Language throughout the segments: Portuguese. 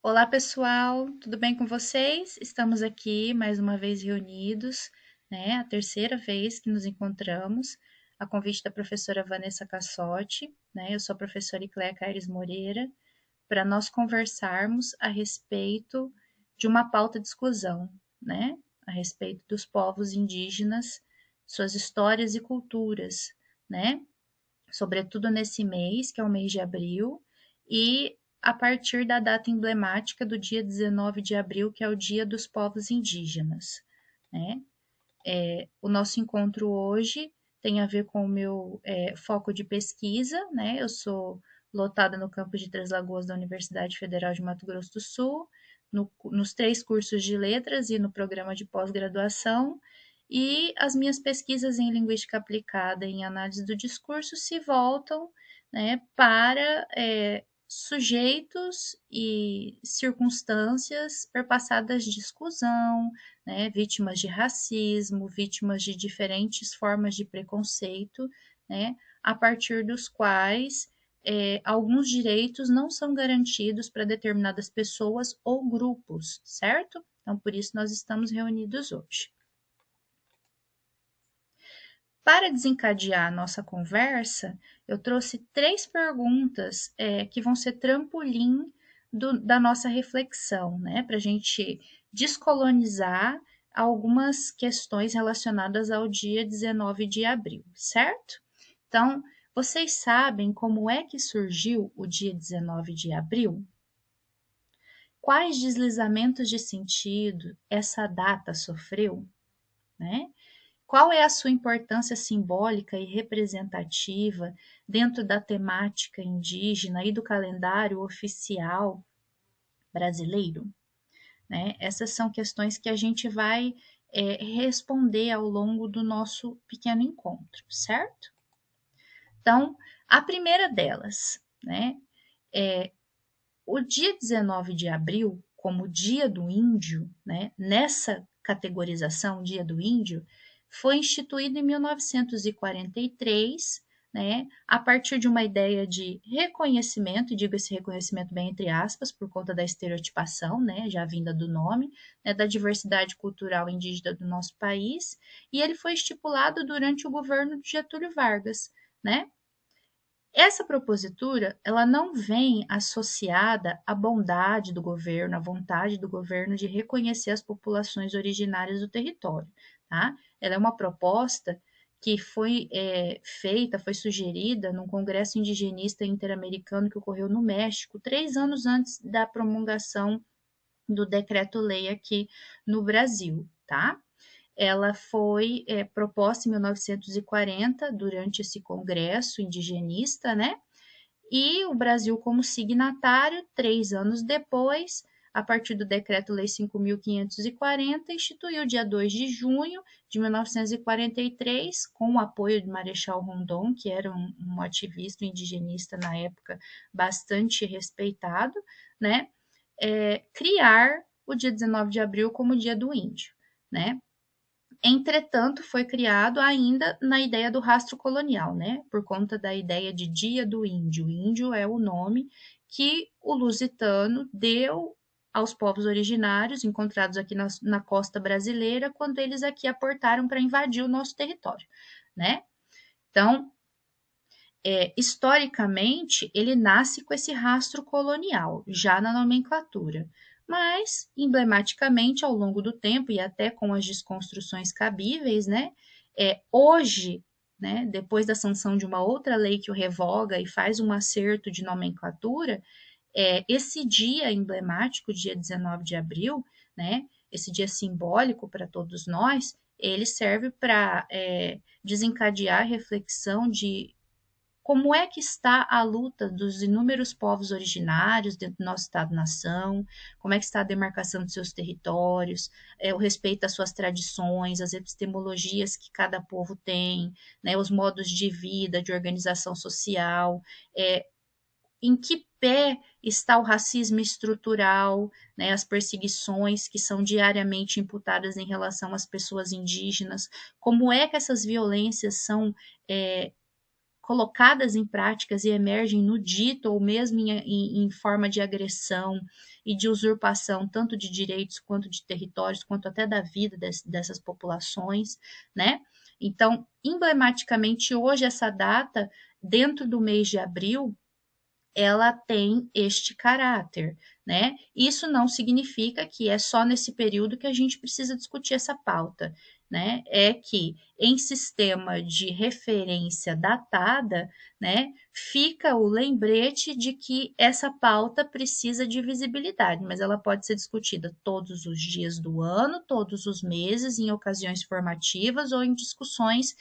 Olá, pessoal, tudo bem com vocês? Estamos aqui mais uma vez reunidos, né? A terceira vez que nos encontramos, a convite da professora Vanessa Cassotti, né? Eu sou a professora Icléa Caires Moreira, para nós conversarmos a respeito de uma pauta de exclusão, né? A respeito dos povos indígenas, suas histórias e culturas, né? Sobretudo nesse mês, que é o mês de abril, e a partir da data emblemática do dia 19 de abril, que é o Dia dos Povos Indígenas, né? O nosso encontro hoje tem a ver com o meu foco de pesquisa, né? Eu sou lotada no campus de Três Lagoas da Universidade Federal de Mato Grosso do Sul, nos 3 cursos de letras e no programa de pós-graduação, e as minhas pesquisas em linguística aplicada e em análise do discurso se voltam, né, para sujeitos e circunstâncias perpassadas de exclusão, né, vítimas de racismo, vítimas de diferentes formas de preconceito, né, a partir dos quais alguns direitos não são garantidos para determinadas pessoas ou grupos, certo? Então, por isso nós estamos reunidos hoje. Para desencadear a nossa conversa, eu trouxe 3 perguntas que vão ser trampolim da nossa reflexão, né? Para a gente descolonizar algumas questões relacionadas ao dia 19 de abril, certo? Então, vocês sabem como é que surgiu o dia 19 de abril? Quais deslizamentos de sentido essa data sofreu, né? Qual é a sua importância simbólica e representativa dentro da temática indígena e do calendário oficial brasileiro? Né? Essas são questões que a gente vai responder ao longo do nosso pequeno encontro, certo? Então, a primeira delas, né, é o dia 19 de abril, como Dia do Índio, né, nessa categorização, Dia do Índio, foi instituído em 1943, né, a partir de uma ideia de reconhecimento, e digo esse reconhecimento bem entre aspas, por conta da estereotipação, né, já vinda do nome, né, da diversidade cultural indígena do nosso país, e ele foi estipulado durante o governo de Getúlio Vargas, né, essa propositura, ela não vem associada à bondade do governo, à vontade do governo de reconhecer as populações originárias do território, tá? Ela é uma proposta que foi feita, foi sugerida num congresso indigenista interamericano que ocorreu no México, 3 anos antes da promulgação do decreto-lei aqui no Brasil, tá? Ela foi proposta em 1940, durante esse congresso indigenista, né? E o Brasil, como signatário, 3 anos depois, a partir do Decreto-Lei 5.540, instituiu o dia 2 de junho de 1943, com o apoio de Marechal Rondon, que era um ativista indigenista na época bastante respeitado, né? Criar o dia 19 de abril como Dia do Índio, né? Entretanto, foi criado ainda na ideia do rastro colonial, né? Por conta da ideia de Dia do Índio. O índio é o nome que o lusitano deu aos povos originários encontrados aqui na costa brasileira, quando eles aqui aportaram para invadir o nosso território, né? Então, historicamente, ele nasce com esse rastro colonial, já na nomenclatura. Mas, emblematicamente, ao longo do tempo e até com as desconstruções cabíveis, né, hoje, né, depois da sanção de uma outra lei que o revoga e faz um acerto de nomenclatura, esse dia emblemático, dia 19 de abril, né, esse dia simbólico para todos nós, ele serve para desencadear a reflexão de como é que está a luta dos inúmeros povos originários dentro do nosso Estado-nação, como é que está a demarcação de seus territórios, o respeito às suas tradições, as epistemologias que cada povo tem, né, os modos de vida, de organização social, em que pé está o racismo estrutural, né, as perseguições que são diariamente imputadas em relação às pessoas indígenas, como é que essas violências são colocadas em práticas e emergem no dito ou mesmo em forma de agressão e de usurpação, tanto de direitos quanto de territórios, quanto até da vida dessas populações, né? Então, emblematicamente, hoje, essa data, dentro do mês de abril, ela tem este caráter, né? Isso não significa que é só nesse período que a gente precisa discutir essa pauta, né? É que em sistema de referência datada, né, fica o lembrete de que essa pauta precisa de visibilidade, mas ela pode ser discutida todos os dias do ano, todos os meses, em ocasiões formativas ou em discussões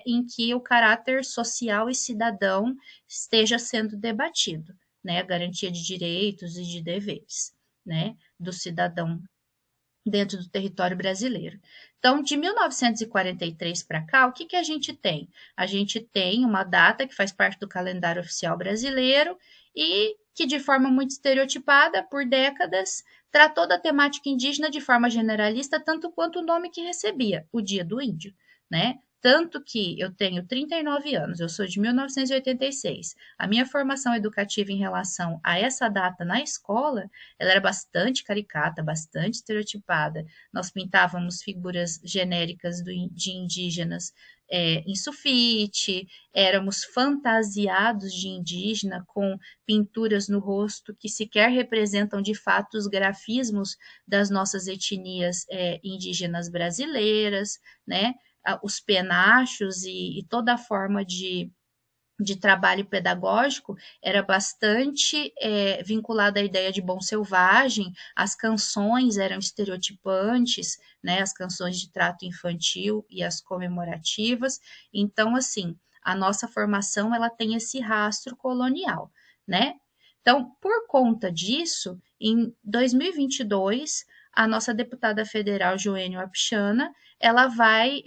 em que o caráter social e cidadão esteja sendo debatido, né? A garantia de direitos e de deveres, né? Do cidadão dentro do território brasileiro. Então, de 1943 para cá, o que, que a gente tem? A gente tem uma data que faz parte do calendário oficial brasileiro e que, de forma muito estereotipada, por décadas, tratou da temática indígena de forma generalista, tanto quanto o nome que recebia, o Dia do Índio, né? Tanto que eu tenho 39 anos, eu sou de 1986. A minha formação educativa em relação a essa data na escola, ela era bastante caricata, bastante estereotipada. Nós pintávamos figuras genéricas de indígenas em sulfite, éramos fantasiados de indígena com pinturas no rosto que sequer representam de fato os grafismos das nossas etnias indígenas brasileiras, né? Os penachos e toda a forma de trabalho pedagógico era bastante vinculada à ideia de bom selvagem, as canções eram estereotipantes, né, as canções de trato infantil e as comemorativas, então, assim, a nossa formação, ela tem esse rastro colonial, né? Então, por conta disso, em 2022, a nossa deputada federal, Joênia Wapichana, ela vai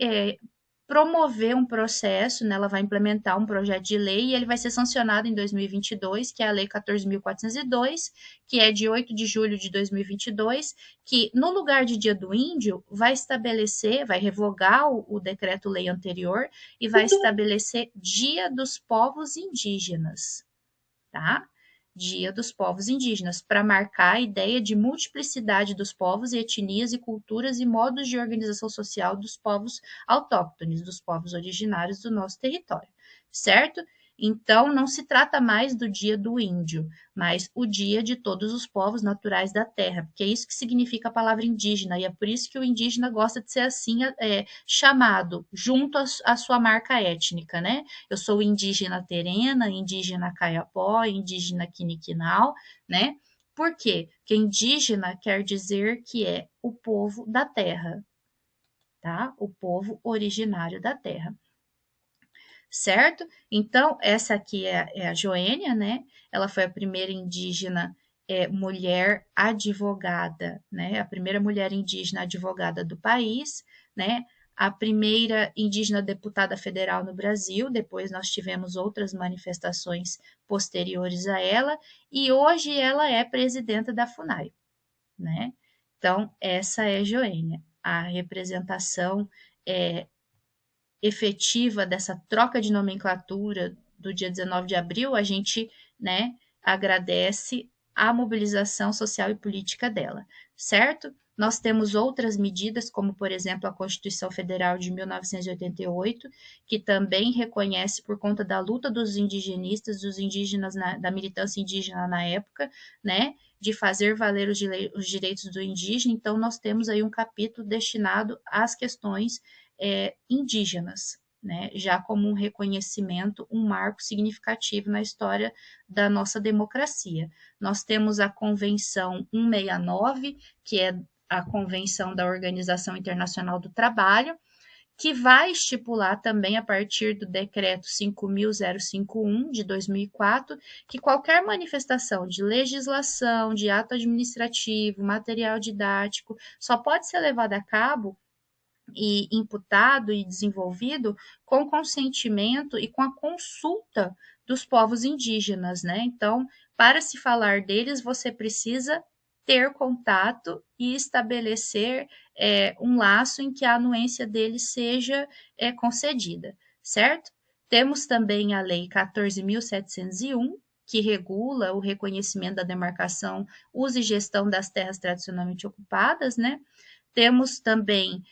promover um processo, né, ela vai implementar um projeto de lei e ele vai ser sancionado em 2022, que é a Lei 14.402, que é de 8 de julho de 2022, que no lugar de Dia do Índio vai estabelecer, vai revogar o decreto-lei anterior e vai estabelecer Dia dos Povos Indígenas, tá? Dia dos Povos Indígenas, para marcar a ideia de multiplicidade dos povos e etnias e culturas e modos de organização social dos povos autóctones, dos povos originários do nosso território, certo? Então, não se trata mais do Dia do Índio, mas o dia de todos os povos naturais da terra, porque é isso que significa a palavra indígena, e é por isso que o indígena gosta de ser assim chamado, junto à sua marca étnica, né? Eu sou indígena terena, indígena caiapó, indígena quiniquinal, né? Por quê? Porque indígena quer dizer que é o povo da terra, tá? O povo originário da terra, certo? Então, essa aqui é a Joênia, né? Ela foi a primeira indígena mulher advogada, né? A primeira mulher indígena advogada do país, né? A primeira indígena deputada federal no Brasil, depois nós tivemos outras manifestações posteriores a ela, e hoje ela é presidenta da FUNAI, né? Então, essa é Joênia, a representação efetiva dessa troca de nomenclatura do dia 19 de abril, a gente, né, agradece a mobilização social e política dela, certo? Nós temos outras medidas, como, por exemplo, a Constituição Federal de 1988, que também reconhece, por conta da luta dos indigenistas, dos indígenas, da militância indígena na época, né, de fazer valer os direitos do indígena. Então, nós temos aí um capítulo destinado às questões indígenas, né, já como um reconhecimento, um marco significativo na história da nossa democracia. Nós temos a Convenção 169, que é a Convenção da Organização Internacional do Trabalho, que vai estipular também, a partir do Decreto 5.051, de 2004, que qualquer manifestação de legislação, de ato administrativo, material didático, só pode ser levada a cabo e imputado e desenvolvido com consentimento e com a consulta dos povos indígenas, né? Então, para se falar deles, você precisa ter contato e estabelecer um laço em que a anuência deles seja concedida, certo? Temos também a Lei 14.701, que regula o reconhecimento da demarcação, uso e gestão das terras tradicionalmente ocupadas, né? Temos também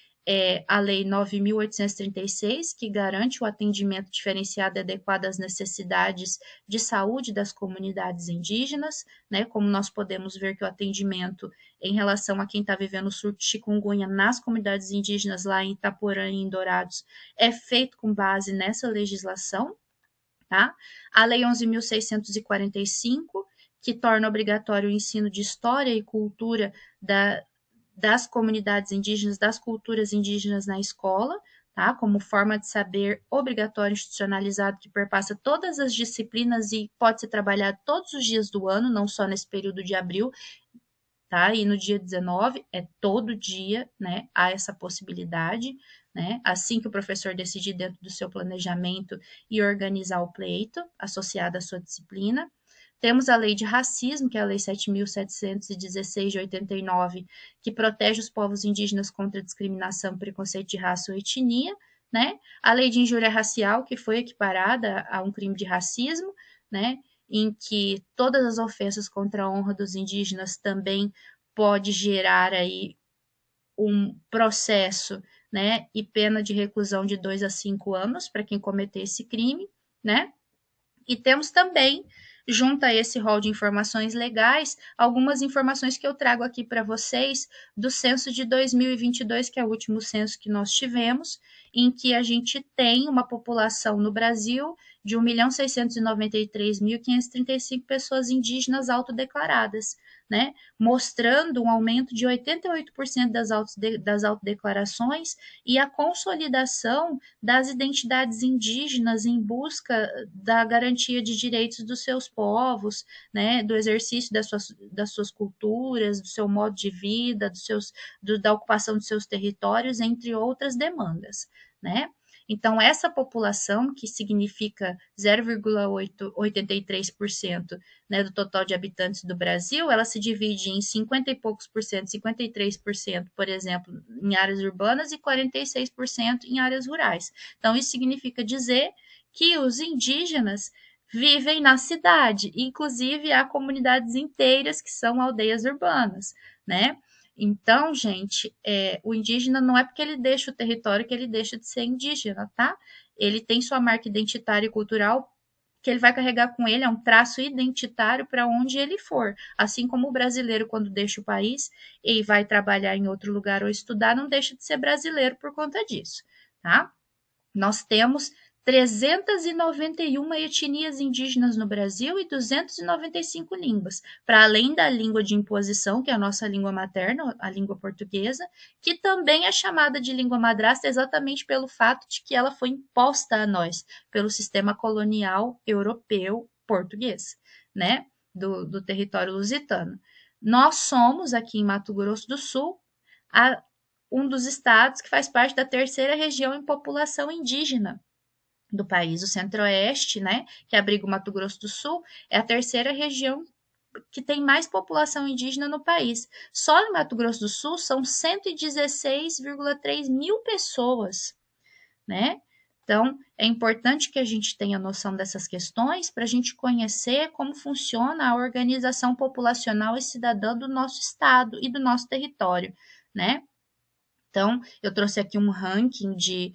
a Lei 9.836, que garante o atendimento diferenciado e adequado às necessidades de saúde das comunidades indígenas, né? Como nós podemos ver que o atendimento em relação a quem está vivendo o surto de chikungunya nas comunidades indígenas lá em Itaporã e em Dourados é feito com base nessa legislação, tá? A Lei 11.645, que torna obrigatório o ensino de história e cultura das comunidades indígenas, das culturas indígenas na escola, tá? Como forma de saber obrigatório institucionalizado que perpassa todas as disciplinas e pode ser trabalhado todos os dias do ano, não só nesse período de abril, tá? E no dia 19 é todo dia, né? Há essa possibilidade, né? Assim que o professor decidir dentro do seu planejamento e organizar o pleito associado à sua disciplina. Temos a lei de racismo, que é a lei 7.716 de 89, que protege os povos indígenas contra discriminação, preconceito de raça ou etnia, né? A lei de injúria racial, que foi equiparada a um crime de racismo, né? Em que todas as ofensas contra a honra dos indígenas também pode gerar aí um processo, né? E pena de reclusão de 2 a 5 anos para quem cometer esse crime, né? E temos também, junto a esse rol de informações legais, algumas informações que eu trago aqui para vocês do censo de 2022, que é o último censo que nós tivemos, em que a gente tem uma população no Brasil de 1.693.535 pessoas indígenas autodeclaradas, né? Mostrando um aumento de 88% das autodeclarações e a consolidação das identidades indígenas em busca da garantia de direitos dos seus povos, né, do exercício das suas culturas, do seu modo de vida, da ocupação dos seus territórios, entre outras demandas, né? Então, essa população, que significa 0,83%, né, do total de habitantes do Brasil, ela se divide em 50 e poucos por cento, 53%, por exemplo, em áreas urbanas e 46% em áreas rurais. Então, isso significa dizer que os indígenas vivem na cidade, inclusive há comunidades inteiras que são aldeias urbanas, né? Então, gente, o indígena não é porque ele deixa o território que ele deixa de ser indígena, tá? Ele tem sua marca identitária e cultural que ele vai carregar com ele, é um traço identitário para onde ele for. Assim como o brasileiro, quando deixa o país e vai trabalhar em outro lugar ou estudar, não deixa de ser brasileiro por conta disso, tá? Nós temos 391 etnias indígenas no Brasil e 295 línguas, para além da língua de imposição, que é a nossa língua materna, a língua portuguesa, que também é chamada de língua madrasta exatamente pelo fato de que ela foi imposta a nós pelo sistema colonial europeu português, né, do território lusitano. Nós somos, aqui em Mato Grosso do Sul, um dos estados que faz parte da terceira região em população indígena do país. O Centro-Oeste, né, que abriga o Mato Grosso do Sul, é a terceira região que tem mais população indígena no país. Só no Mato Grosso do Sul são 116,3 mil pessoas, né? Então, é importante que a gente tenha noção dessas questões para a gente conhecer como funciona a organização populacional e cidadã do nosso estado e do nosso território, né? Então, eu trouxe aqui um ranking de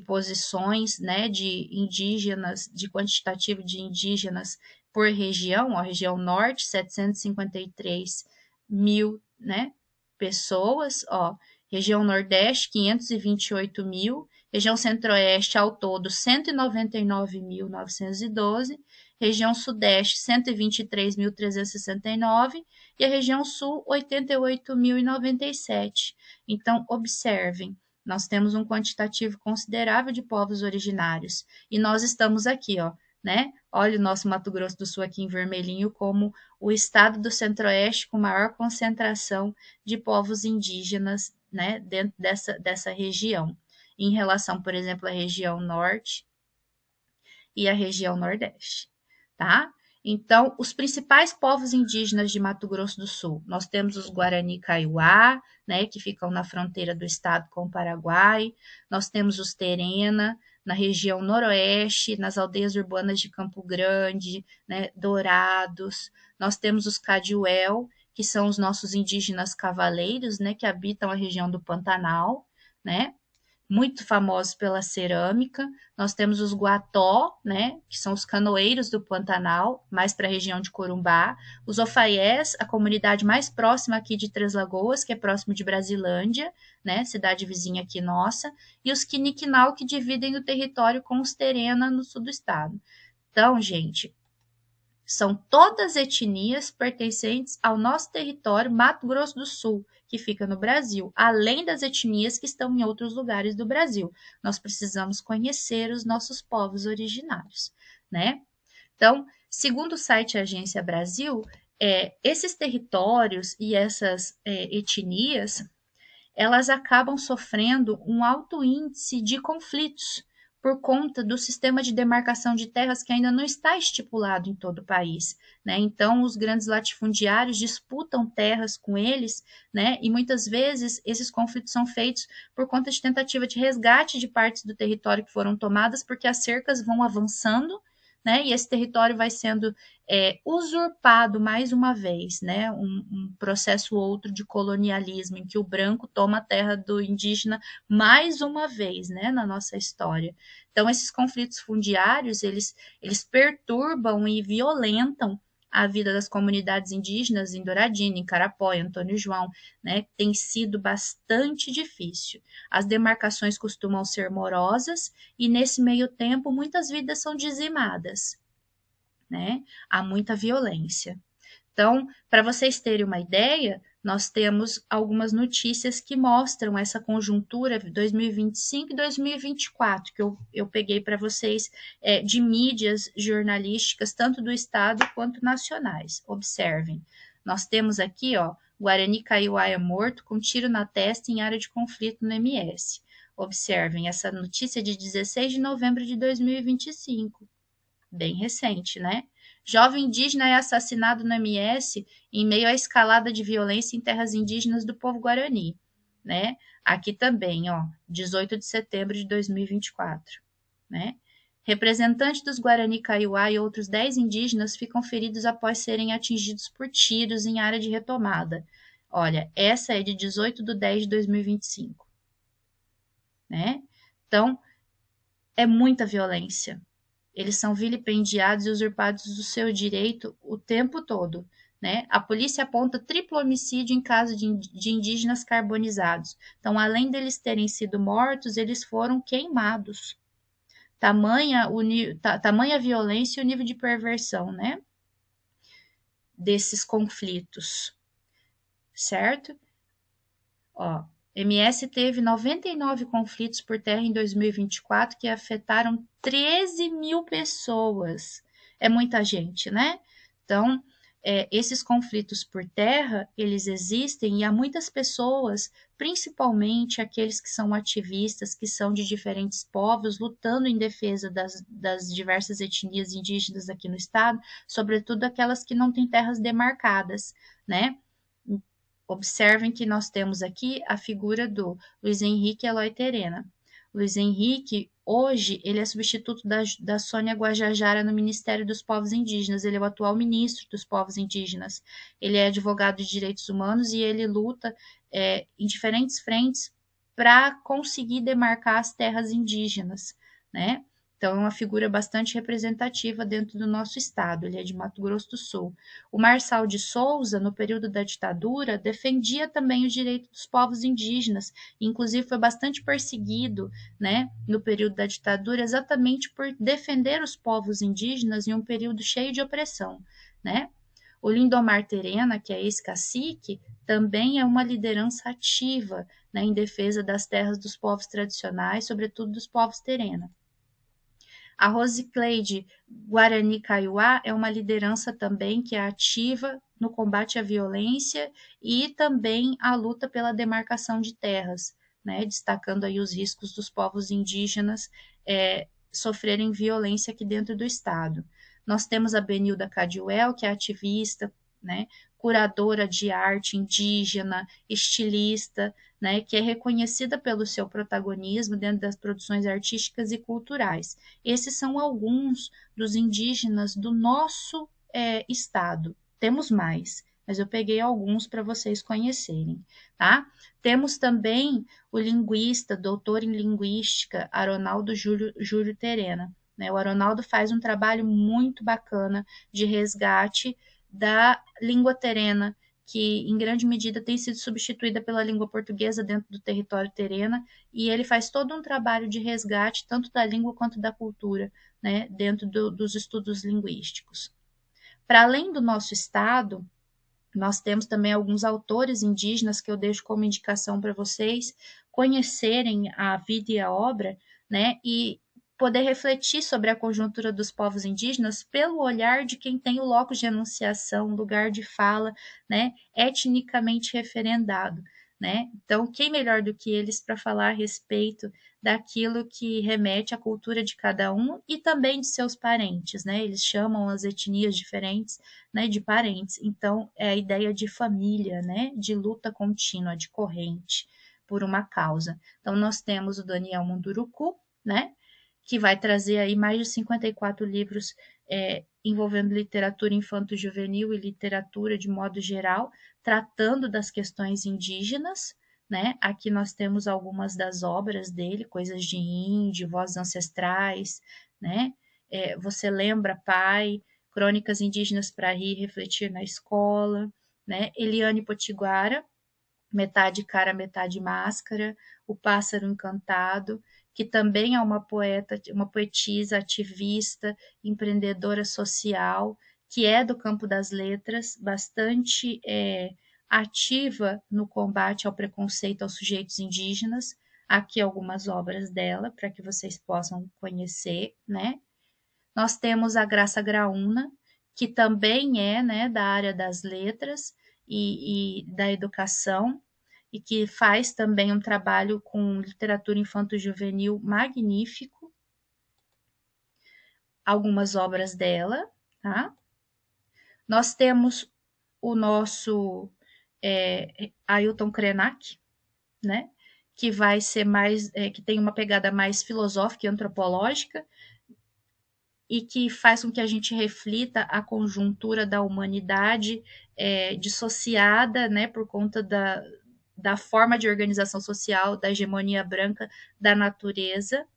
posições, né, de indígenas, de quantitativo de indígenas por região, a região norte, 753 mil, né, pessoas, ó, região nordeste, 528 mil, região centro-oeste, ao todo, 199.912, região sudeste, 123.369 e a região sul, 88.097. Então, observem, nós temos um quantitativo considerável de povos originários e nós estamos aqui, ó, né? Olha o nosso Mato Grosso do Sul aqui em vermelhinho como o estado do Centro-Oeste com maior concentração de povos indígenas, né, dentro dessa região, em relação, por exemplo, à região Norte e à região Nordeste, tá? Então, os principais povos indígenas de Mato Grosso do Sul, nós temos os Guarani Kaiowá, né, que ficam na fronteira do estado com o Paraguai, nós temos os Terena, na região noroeste, nas aldeias urbanas de Campo Grande, né, Dourados. Nós temos os Cadiuel, que são os nossos indígenas cavaleiros, né, que habitam a região do Pantanal, né, muito famosos pela cerâmica. Nós temos os Guató, né, que são os canoeiros do Pantanal, mais para a região de Corumbá. Os Ofaiés, a comunidade mais próxima aqui de Três Lagoas, que é próximo de Brasilândia, né, cidade vizinha aqui nossa. E os Quiniquinal, que dividem o território com os Terena, no sul do estado. Então, gente, são todas etnias pertencentes ao nosso território Mato Grosso do Sul, que fica no Brasil, além das etnias que estão em outros lugares do Brasil. Nós precisamos conhecer os nossos povos originários, né? Então, segundo o site Agência Brasil, esses territórios e essas etnias, elas acabam sofrendo um alto índice de conflitos por conta do sistema de demarcação de terras que ainda não está estipulado em todo o país, né? Então, os grandes latifundiários disputam terras com eles, né? E muitas vezes esses conflitos são feitos por conta de tentativa de resgate de partes do território que foram tomadas, porque as cercas vão avançando, né? E esse território vai sendo usurpado mais uma vez, né? Um processo outro de colonialismo, em que o branco toma a terra do indígena mais uma vez, né? Na nossa história. Então, esses conflitos fundiários, eles perturbam e violentam a vida das comunidades indígenas em Douradina, em Carapó, em Antônio João, né? Tem sido bastante difícil. As demarcações costumam ser morosas e, nesse meio tempo, muitas vidas são dizimadas, né? Há muita violência. Então, para vocês terem uma ideia, nós temos algumas notícias que mostram essa conjuntura 2025 e 2024, que eu peguei para vocês de mídias jornalísticas, tanto do Estado quanto nacionais. Observem. Nós temos aqui, ó, Guarani Kaiowá é morto com tiro na testa em área de conflito no MS. Observem, essa notícia de 16 de novembro de 2025. Bem recente, né? Jovem indígena é assassinado no MS em meio à escalada de violência em terras indígenas do povo Guarani, né? Aqui também, ó, 18 de setembro de 2024, né? Representantes dos Guarani Kaiowá e outros 10 indígenas ficam feridos após serem atingidos por tiros em área de retomada. Olha, essa é de 18 de 10 de 2025, né? Então, é muita violência. Eles são vilipendiados e usurpados do seu direito o tempo todo, né? A polícia aponta triplo homicídio em caso de indígenas carbonizados. Então, além deles terem sido mortos, eles foram queimados. Tamanha violência e o nível de perversão, né? Desses conflitos, certo? Ó, MS teve 99 conflitos por terra em 2024 que afetaram 13 mil pessoas. É muita gente, né? Então, esses conflitos por terra, eles existem e há muitas pessoas, principalmente aqueles que são ativistas, que são de diferentes povos, lutando em defesa das diversas etnias indígenas aqui no estado, sobretudo aquelas que não têm terras demarcadas, né? Observem que nós temos aqui a figura do Luiz Henrique Eloy Terena. Luiz Henrique, hoje, ele é substituto da Sônia Guajajara no Ministério dos Povos Indígenas. Ele é o atual ministro dos Povos Indígenas. Ele é advogado de direitos humanos e ele luta em diferentes frentes para conseguir demarcar as terras indígenas, né? Então, é uma figura bastante representativa dentro do nosso estado, ele é de Mato Grosso do Sul. O Marçal de Souza, no período da ditadura, defendia também os direitos dos povos indígenas, inclusive foi bastante perseguido, né, no período da ditadura, exatamente por defender os povos indígenas em um período cheio de opressão, né? O Lindomar Terena, que é ex-cacique, também é uma liderança ativa, né, em defesa das terras dos povos tradicionais, sobretudo dos povos Terena. A Rosicleide Guarani Kaiowá é uma liderança também que é ativa no combate à violência e também a luta pela demarcação de terras, né, destacando aí os riscos dos povos indígenas sofrerem violência aqui dentro do estado. Nós temos a Benilda Cadiuel, que é ativista, né, curadora de arte indígena, estilista, né, que é reconhecida pelo seu protagonismo dentro das produções artísticas e culturais. Esses são alguns dos indígenas do nosso estado. Temos mais, mas eu peguei alguns para vocês conhecerem, tá? Temos também o linguista, doutor em linguística, Aronaldo Júlio Terena. Né? O Aronaldo faz um trabalho muito bacana de resgate da língua terena, que em grande medida tem sido substituída pela língua portuguesa dentro do território terena, e ele faz todo um trabalho de resgate, tanto da língua quanto da cultura, né, dentro dos estudos linguísticos. Para além do nosso estado, nós temos também alguns autores indígenas que eu deixo como indicação para vocês conhecerem a vida e a obra, né, e poder refletir sobre a conjuntura dos povos indígenas pelo olhar de quem tem o locus de enunciação, lugar de fala, né, etnicamente referendado, né? Então, quem melhor do que eles para falar a respeito daquilo que remete à cultura de cada um e também de seus parentes, né? Eles chamam as etnias diferentes, né, de parentes. Então, é a ideia de família, né, de luta contínua, de corrente por uma causa. Então, nós temos o Daniel Munduruku, né, que vai trazer aí mais de 54 livros envolvendo literatura infanto-juvenil e literatura de modo geral, tratando das questões indígenas, né? Aqui nós temos algumas das obras dele, Coisas de Índio, Vozes Ancestrais, né? Você lembra, Pai, Crônicas Indígenas para Rir e Refletir na Escola, né? Eliane Potiguara, Metade Cara, Metade Máscara, O Pássaro Encantado, que também é uma poeta, uma poetisa, ativista, empreendedora social, que é do campo das letras, bastante ativa no combate ao preconceito aos sujeitos indígenas. Aqui algumas obras dela, para que vocês possam conhecer, né? Nós temos a Graça Graúna, que também é, né, da área das letras e da educação, e que faz também um trabalho com literatura infanto-juvenil magnífico. Algumas obras dela, tá? Nós temos o nosso Ailton Krenak, né? Que vai ser mais, que tem uma pegada mais filosófica e antropológica, e que faz com que a gente reflita a conjuntura da humanidade dissociada, né, por conta da forma de organização social, da hegemonia branca da natureza,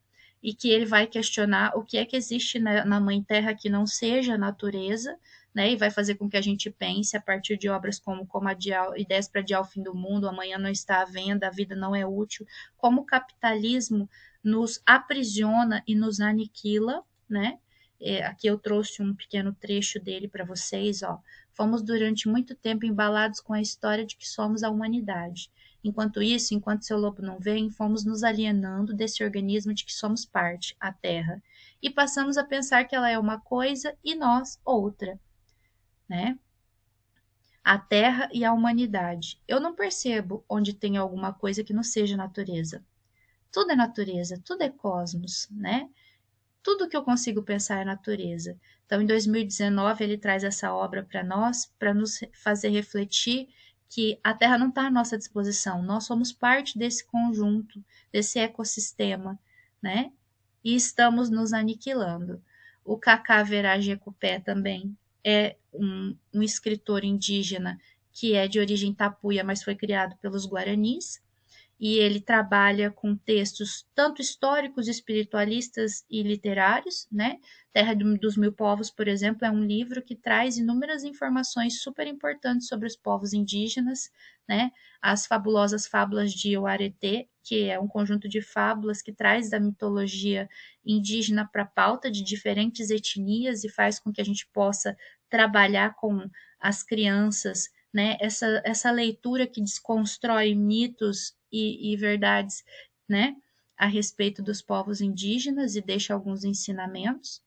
e que ele vai questionar o que é que existe na Mãe Terra que não seja natureza, né, e vai fazer com que a gente pense a partir de obras como Ideias para Adiar o Fim do Mundo, Amanhã Não Está à Venda, A Vida Não é Útil, como o capitalismo nos aprisiona e nos aniquila, né? Aqui eu trouxe um pequeno trecho dele para vocês, ó. Fomos durante muito tempo embalados com a história de que somos a humanidade. Enquanto isso, enquanto seu lobo não vem, fomos nos alienando desse organismo de que somos parte, a Terra, e passamos a pensar que ela é uma coisa e nós outra, né? A Terra e a humanidade. Eu não percebo onde tem alguma coisa que não seja natureza. Tudo é natureza, tudo é cosmos, né? Tudo que eu consigo pensar é natureza. Então, em 2019, ele traz essa obra para nós, para nos fazer refletir que a Terra não está à nossa disposição, nós somos parte desse conjunto, desse ecossistema, né? E estamos nos aniquilando. O Cacá Verage Ecupé também é um escritor indígena que é de origem tapuia, mas foi criado pelos Guaranis, e ele trabalha com textos tanto históricos, espiritualistas e literários, né? Terra dos Mil Povos, por exemplo, é um livro que traz inúmeras informações super importantes sobre os povos indígenas, né? As fabulosas fábulas de Oareté, que é um conjunto de fábulas que traz da mitologia indígena para a pauta de diferentes etnias e faz com que a gente possa trabalhar com as crianças, né? Essa leitura que desconstrói mitos e verdades, né, a respeito dos povos indígenas e deixa alguns ensinamentos.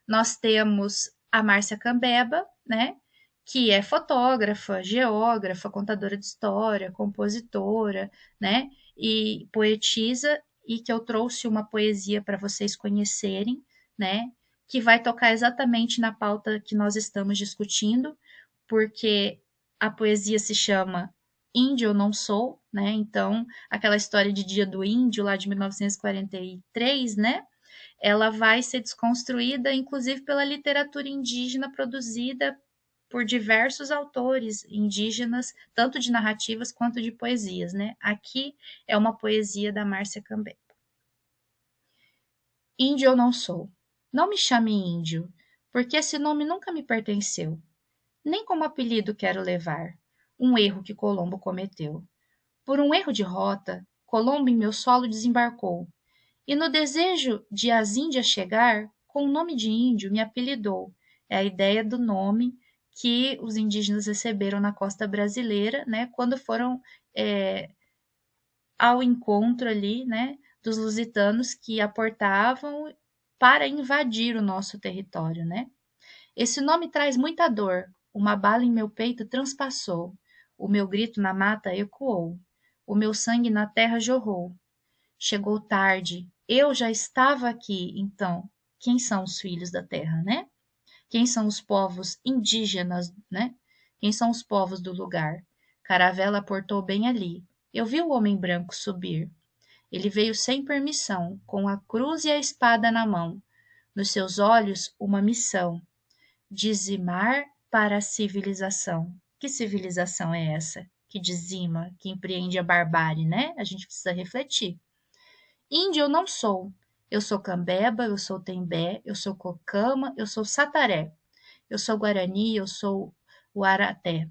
Nós temos a Márcia Cambeba, né, que é fotógrafa, geógrafa, contadora de história, compositora, né, e poetisa, e que eu trouxe uma poesia para vocês conhecerem, né, que vai tocar exatamente na pauta que nós estamos discutindo, porque a poesia se chama Índio Eu Não Sou, né? Então, aquela história de Dia do Índio, lá de 1943, né? Ela vai ser desconstruída, inclusive pela literatura indígena produzida por diversos autores indígenas, tanto de narrativas quanto de poesias, né? Aqui é uma poesia da Márcia Cambé. Índio eu não sou. Não me chame índio, porque esse nome nunca me pertenceu. Nem como apelido quero levar. Um erro que Colombo cometeu. Por um erro de rota, Colombo em meu solo desembarcou. E no desejo de as Índias chegar, com o nome de índio me apelidou. É a ideia do nome que os indígenas receberam na costa brasileira, né, quando foram ao encontro ali, né, dos lusitanos que aportavam para invadir o nosso território, né? Esse nome traz muita dor. Uma bala em meu peito transpassou. O meu grito na mata ecoou. O meu sangue na terra jorrou. Chegou tarde. Eu já estava aqui, então. Quem são os filhos da terra, né? Quem são os povos indígenas, né? Quem são os povos do lugar? Caravela portou bem ali. Eu vi o homem branco subir. Ele veio sem permissão, com a cruz e a espada na mão. Nos seus olhos, uma missão: dizimar para a civilização. Que civilização é essa? Que dizima, que empreende a barbárie, né? A gente precisa refletir. Índio eu não sou. Eu sou cambeba, eu sou tembé, eu sou cocama, eu sou sataré. Eu sou guarani, eu sou uaraté.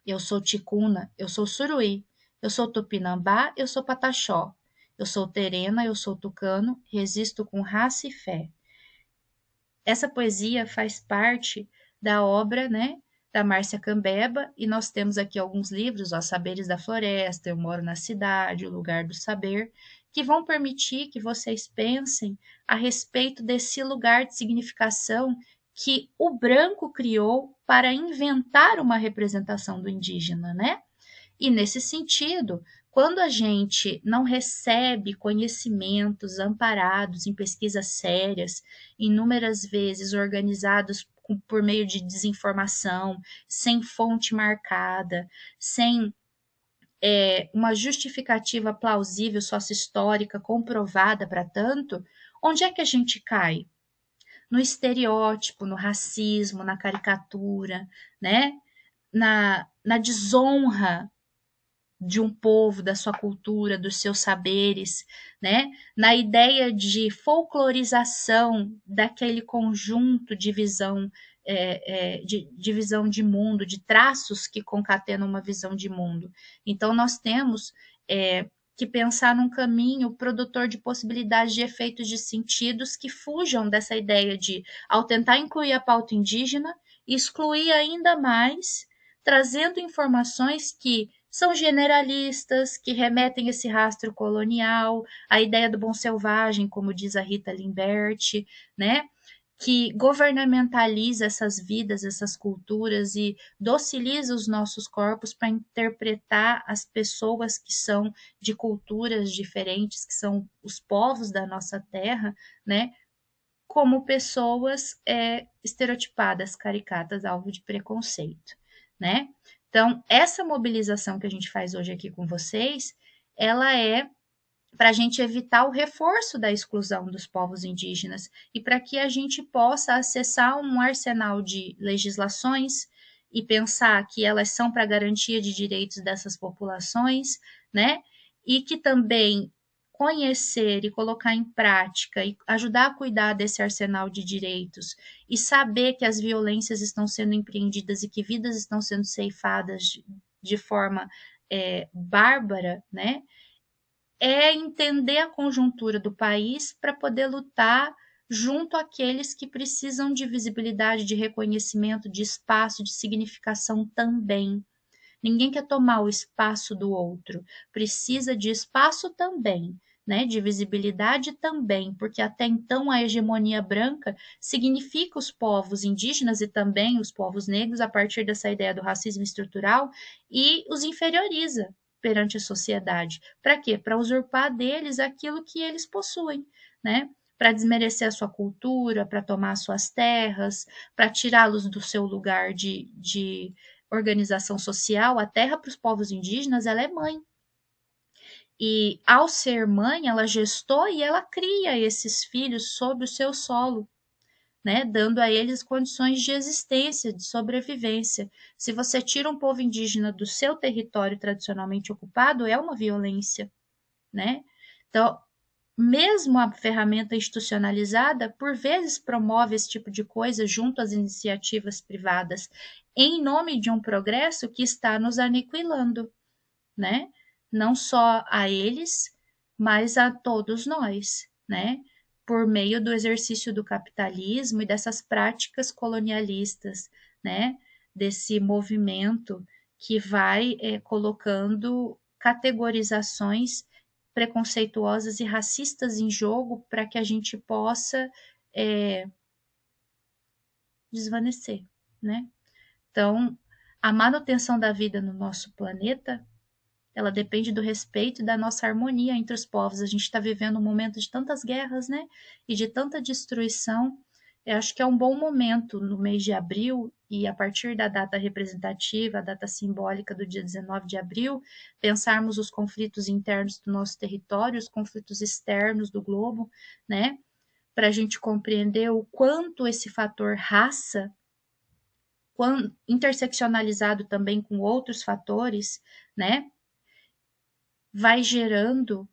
Eu sou ticuna, eu sou suruí. Eu sou tupinambá, eu sou pataxó. Eu sou terena, eu sou tucano, resisto com raça e fé. Essa poesia faz parte da obra, né, da Márcia Cambeba, e nós temos aqui alguns livros, ó, Saberes da Floresta, Eu Moro na Cidade, O Lugar do Saber, que vão permitir que vocês pensem a respeito desse lugar de significação que o branco criou para inventar uma representação do indígena, né? E nesse sentido, quando a gente não recebe conhecimentos amparados em pesquisas sérias, inúmeras vezes organizados por meio de desinformação, sem fonte marcada, sem uma justificativa plausível sócio-histórica comprovada para tanto, onde é que a gente cai? No estereótipo, no racismo, na caricatura, né? Na desonra de um povo, da sua cultura, dos seus saberes, né? Na ideia de folclorização daquele conjunto de visão, de visão de mundo, de traços que concatenam uma visão de mundo. Então, nós temos que pensar num caminho produtor de possibilidades de efeitos de sentidos que fujam dessa ideia de, ao tentar incluir a pauta indígena, excluir ainda mais, trazendo informações que são generalistas, que remetem esse rastro colonial, a ideia do bom selvagem, como diz a Rita Limberti, né? Que governamentaliza essas vidas, essas culturas e dociliza os nossos corpos para interpretar as pessoas que são de culturas diferentes, que são os povos da nossa terra, né? Como pessoas estereotipadas, caricatas, alvo de preconceito, né? Então, essa mobilização que a gente faz hoje aqui com vocês, ela é para a gente evitar o reforço da exclusão dos povos indígenas e para que a gente possa acessar um arsenal de legislações e pensar que elas são para garantia de direitos dessas populações, né? E que também conhecer e colocar em prática e ajudar a cuidar desse arsenal de direitos e saber que as violências estão sendo empreendidas e que vidas estão sendo ceifadas de forma bárbara, né? É entender a conjuntura do país para poder lutar junto àqueles que precisam de visibilidade, de reconhecimento, de espaço, de significação também. Ninguém quer tomar o espaço do outro, precisa de espaço também, né? De visibilidade também, porque até então a hegemonia branca significa os povos indígenas e também os povos negros a partir dessa ideia do racismo estrutural e os inferioriza perante a sociedade. Para quê? Para usurpar deles aquilo que eles possuem, né? para desmerecer a sua cultura, para tomar suas terras, para tirá-los do seu lugar de organização social. A terra para os povos indígenas, ela é mãe. E ao ser mãe, ela gestou e ela cria esses filhos sob o seu solo, né, dando a eles condições de existência, de sobrevivência. Se você tira um povo indígena do seu território tradicionalmente ocupado, é uma violência, né? Então, mesmo a ferramenta institucionalizada, por vezes promove esse tipo de coisa junto às iniciativas privadas, em nome de um progresso que está nos aniquilando, né? Não só a eles, mas a todos nós, né? Por meio do exercício do capitalismo e dessas práticas colonialistas, né? Desse movimento que vai colocando categorizações preconceituosas e racistas em jogo para que a gente possa desvanecer, né? Então, a manutenção da vida no nosso planeta, ela depende do respeito e da nossa harmonia entre os povos. A gente está vivendo um momento de tantas guerras, né? E de tanta destruição. Eu acho que é um bom momento no mês de abril e a partir da data representativa, a data simbólica do dia 19 de abril, pensarmos os conflitos internos do nosso território, os conflitos externos do globo, né? Para a gente compreender o quanto esse fator raça, interseccionalizado também com outros fatores, né? Vai gerando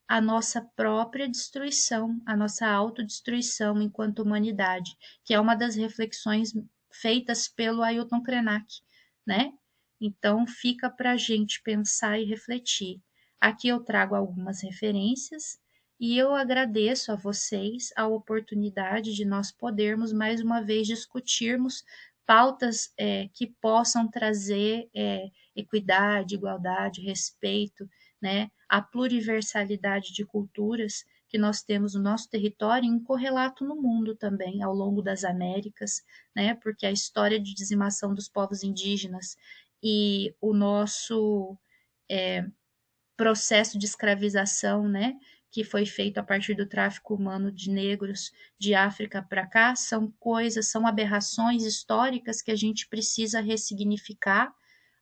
a nossa própria destruição, a nossa autodestruição enquanto humanidade, que é uma das reflexões feitas pelo Ailton Krenak, né? Então fica para a gente pensar e refletir. Aqui eu trago algumas referências e eu agradeço a vocês a oportunidade de nós podermos mais uma vez discutirmos pautas que possam trazer equidade, igualdade, respeito, né, a pluriversalidade de culturas que nós temos no nosso território em correlato no mundo também, ao longo das Américas, né, porque a história de dizimação dos povos indígenas e o nosso processo de escravização, né, que foi feito a partir do tráfico humano de negros de África para cá, são coisas, são aberrações históricas que a gente precisa ressignificar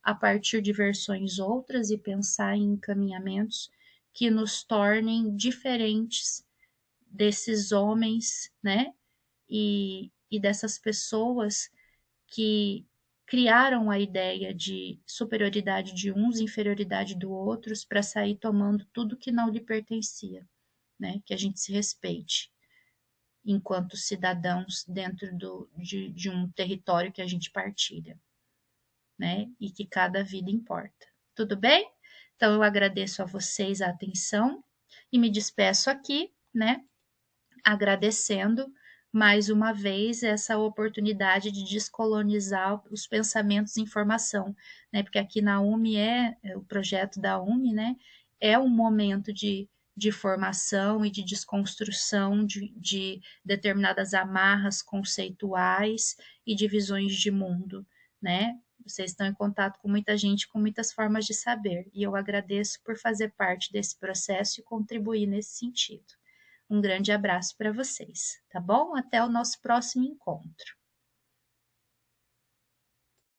a partir de versões outras e pensar em encaminhamentos que nos tornem diferentes desses homens, né? E dessas pessoas que criaram a ideia de superioridade de uns, inferioridade do outros, para sair tomando tudo que não lhe pertencia, né? Que a gente se respeite enquanto cidadãos dentro de um território que a gente partilha, né? E que cada vida importa. Tudo bem? Então eu agradeço a vocês a atenção e me despeço aqui, né? Agradecendo mais uma vez essa oportunidade de descolonizar os pensamentos em formação, né? Porque aqui na UME o projeto da UME, né? É um momento de formação e de desconstrução de determinadas amarras conceituais e de visões de mundo, né? Vocês estão em contato com muita gente, com muitas formas de saber, e eu agradeço por fazer parte desse processo e contribuir nesse sentido. Um grande abraço para vocês, tá bom? Até o nosso próximo encontro.